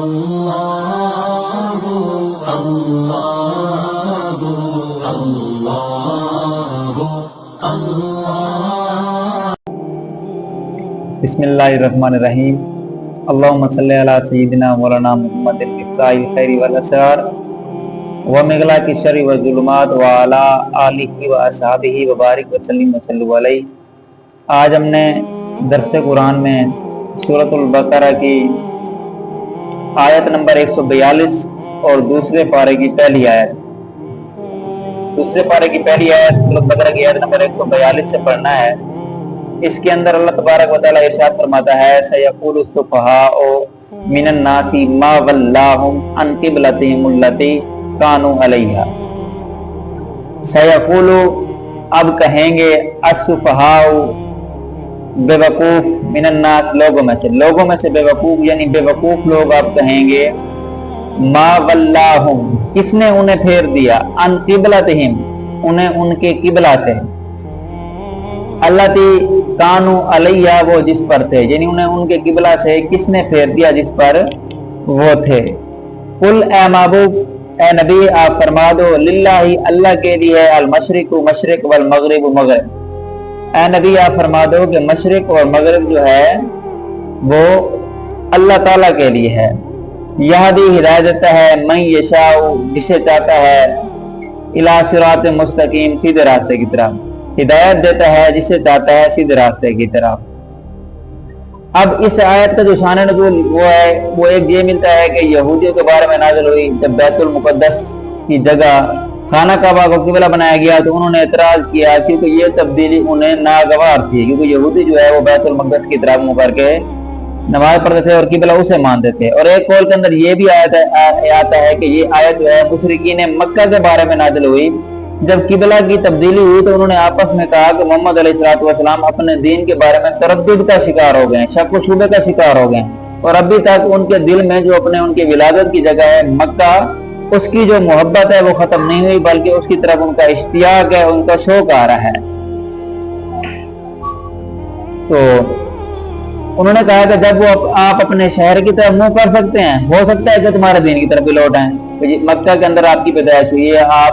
اللہ اللہ اللہ اللہ۔ بسم اللہ الرحمن الرحیم۔ اللہم صلی علی سیدنا مولانا محمد مفتاح الخیر والاسرار ومغلاق الشر والظلمات وعلی آلہ واصحابہ وبارک وسلم وصلوا علیہ۔ آج ہم نے درس قرآن میں سورۃ البقرہ کی آیت نمبر 142 اور دوسرے پارے کی پہلی آیت سورۃ البقرہ کی آیت نمبر 142 سے پڑھنا ہے۔ اس کے اندر اللہ تبارک و تعالی ارشاد فرماتا ہے سیقول السفہاء من الناس ما ولاہم عن قبلتہم التی کانوا علیہا۔ سیقول اب کہیں گے السفہاء بے وقوف من الناس لوگوں میں سے بے وقوف یعنی بے وقوف لوگ اب کہیں گے ما ولاہم کس نے انہیں پھیر دیا عن قبلتہم انہیں ان کے قبلہ سے التی کانوا علیہا وہ جس پر تھے یعنی انہیں ان کے قبلہ سے کس نے پھیر دیا جس پر وہ تھے۔ قل اے محبوب اے نبی آپ فرما دو للہ اللہ کے لیے المشرق مشرق والمغرب مغرب۔ اے نبی آپ فرما دو کہ مشرق اور مغرب جو ہے وہ اللہ تعالیٰ کے لیے ہے۔ یہدی ہدایت دیتا ہے من یشاء جسے چاہتا ہے الی صراط مستقیم سیدھے راستے کی طرف، ہدایت دیتا ہے جسے چاہتا ہے سیدھے راستے کی طرف۔ اب اس آیت کا جو شان نزول وہ ایک یہ ملتا ہے کہ یہودیوں کے بارے میں نازل ہوئی جب بیت المقدس کی جگہ خانہ کعبہ کو قبلہ بنایا گیا تو انہوں نے اعتراض کیا کیونکہ یہ تبدیلی انہیں ناگوار تھی، کیونکہ یہودی جو ہے وہ بیت المقدس کی طرف منہ کر کے نماز پڑھتے تھے اور قبلہ اسے مانتے تھے۔ اور ایک قول کے اندر یہ بھی آتا ہے کہ یہ آیت جو ہے مشرکین مکہ کے بارے میں نازل ہوئی جب قبلہ کی تبدیلی ہوئی تو انہوں نے آپس میں کہا کہ محمد علیہ الصلوۃ والسلام اپنے دین کے بارے میں تردد کا شکار ہو گئے، شک و شبہ کا شکار ہو گئے، اور ابھی تک ان کے دل میں جو ان کی ولادت کی جگہ ہے مکہ اس کی جو محبت ہے وہ ختم نہیں ہوئی بلکہ اس کی طرف ان کا اشتیاق ہے، ان کا شوق آ رہا ہے۔ تو انہوں نے کہا کہ جب وہ آپ اپنے شہر کی طرف منہ کر سکتے ہیں ہو سکتا ہے کہ تمہارے دین کی طرف بھی لوٹ آئیں۔ مکہ کے اندر آپ کی پیدائش ہوئی ہے، آپ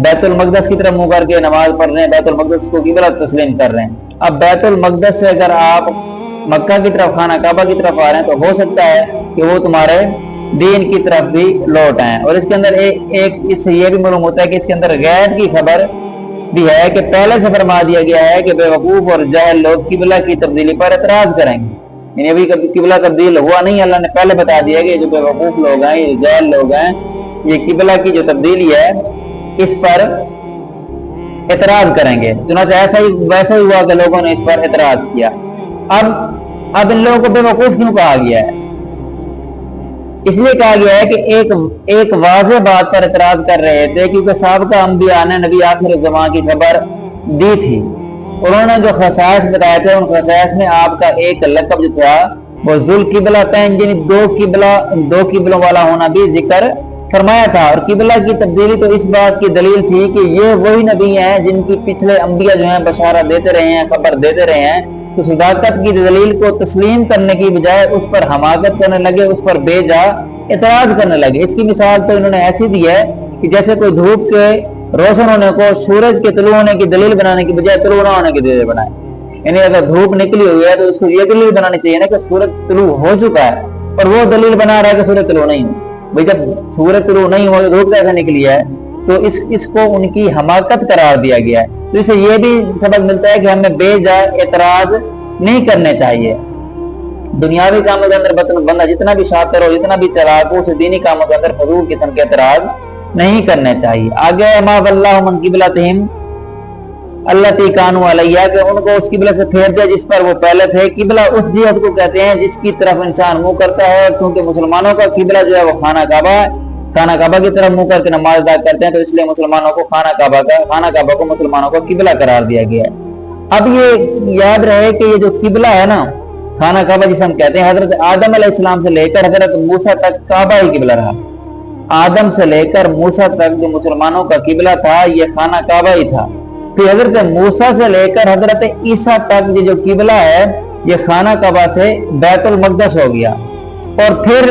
بیت المقدس کی طرف منہ کر کے نماز پڑھ رہے ہیں، بیت المقدس کو قبلہ تسلیم کر رہے ہیں۔ اب بیت المقدس سے اگر آپ مکہ کی طرف خانہ کعبہ کی طرف آ رہے ہیں تو ہو سکتا ہے کہ وہ تمہارے دین کی طرف بھی لوٹ آئیں۔ اور اس کے اندر ایک اس سے یہ بھی معلوم ہوتا ہے کہ اس کے اندر غیب کی خبر بھی ہے کہ پہلے سے فرما دیا گیا ہے کہ بے وقوف اور جاہل لوگ قبلہ کی تبدیلی پر اعتراض کریں گے، یعنی ابھی قبلہ تبدیل ہوا نہیں، اللہ نے پہلے بتا دیا کہ جو بے وقوف لوگ ہیں یہ جاہل لوگ ہیں یہ قبلہ کی جو تبدیلی ہے اس پر اعتراض کریں گے۔ چنانچہ ویسا ہی ہوا کہ لوگوں نے اس پر اعتراض کیا۔ اب ان لوگوں کو بے وقوف کیوں کہا گیا ہے؟ اس لیے کہا گیا ہے کہ ایک واضح بات پر اعتراض کر رہے تھے کیونکہ سابقہ انبیاء نے نبی آخر الزمان کی خبر دی تھی، انہوں نے جو خصائص بتائے تھے ان خصائص میں آپ کا ایک لقب جو تھا وہ ذوالقبلتین یعنی دو قبلوں والا ہونا بھی ذکر فرمایا تھا۔ اور قبلہ کی تبدیلی تو اس بات کی دلیل تھی کہ یہ وہی نبی ہیں جن کی پچھلے انبیاء جو ہیں بشارت دیتے رہے ہیں، خبر دیتے رہے ہیں، تو صداقت کی دلیل کو تسلیم کرنے کی بجائے اس پر حماقت کرنے لگے، اس پر بے جا اعتراض کرنے لگے۔ اس کی مثال تو انہوں نے ایسی دی ہے کہ جیسے کوئی دھوپ کے روشن ہونے کو سورج کے طلوع ہونے کی دلیل بنانے کی بجائے طلوع نہ ہونے کی دلیل بنائے، یعنی اگر دھوپ نکلی ہوئی ہے تو اس کو یہ دلیل بنانی چاہیے نا کہ سورج طلوع ہو چکا ہے، اور وہ دلیل بنا رہا ہے کہ سورج طلوع نہیں ہے۔ بھئی جب سورج طلوع نہیں ہو تو دھوپ کیسے نکلی ہے؟ تو اس کو ان کی حماقت قرار دیا گیا ہے۔ تو اسے یہ بھی سبق ملتا ہے کہ ہمیں بے جا اعتراض نہیں کرنے چاہیے۔ دنیاوی کاموں کے اندر بندہ جتنا بھی شاطر ہو، جتنا بھی چلاک ہو، اسے دینی کاموں کے اندر فضول قسم کے اعتراض نہیں کرنے چاہیے۔ آگے ما ولاہم عن قبلتہم التی کانوا علیہا کہ ان کو اس قبلہ سے پھیر دیا جس پر وہ پہلے تھے۔ قبلہ اس جہت کو کہتے ہیں جس کی طرف انسان منہ کرتا ہے، کیونکہ مسلمانوں کا قبلہ جو ہے وہ خانہ کعبہ ہے، خانہ کعبہ کی طرف منہ کر کے نماز ادا کرتے ہیں، تو اس لیے مسلمانوں کو خانہ کعبہ کو مسلمانوں کا قبلہ قرار دیا گیا ہے۔ اب یہ یاد رہے کہ یہ جو قبلہ ہے نا خانہ کعبہ جسے ہم کہتے ہیں، حضرت آدم علیہ السلام سے لے کر حضرت موسیٰ تک کعبہ ہی قبلہ رہا۔ آدم سے لے کر موسیٰ تک جو مسلمانوں کا قبلہ تھا یہ خانہ کعبہ ہی تھا۔ پھر حضرت موسیٰ سے لے کر حضرت عیسیٰ تک یہ جو قبلہ ہے یہ خانہ کعبہ سے بیت المقدس ہو گیا، اور پھر